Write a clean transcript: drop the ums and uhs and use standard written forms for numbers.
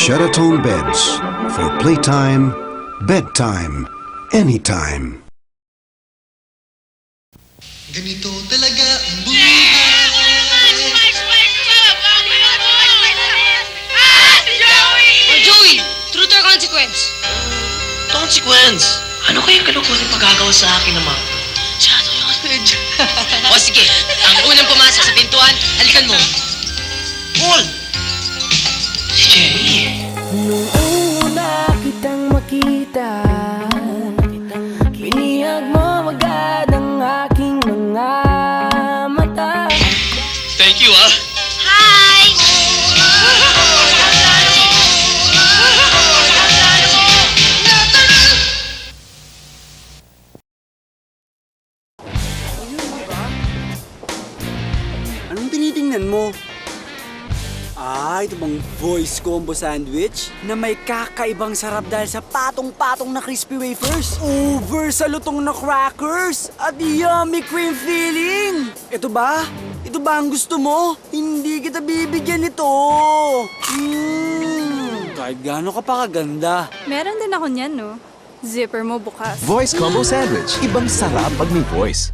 Sheraton Beds. For playtime, bedtime, anytime. Ganito talaga ang buhay. Oh, Joey! Truth or consequence? Consequence! Ano kaya kalukuhan yung pagkagawa sa akin naman? Shadow yung hostage. O sige, ang unang pumasok sa pintuan, halikan mo. Paul! Si Jerry. Nung una kitang makita, binihag mo agad ang aking mga mata. Thank you, ah. Hi! Anong tinitingnan mo? Ito bang voice combo sandwich na may kakaibang sarap dahil sa patong-patong na crispy wafers, over sa lutong na crackers, at yummy cream filling. Ito ba? Ito ba ang gusto mo? Hindi kita bibigyan nito. Kahit gaano ka pa kaganda. Meron din ako niyan, no? Zipper mo bukas. Voice Combo Sandwich. Ibang sarap pag may voice.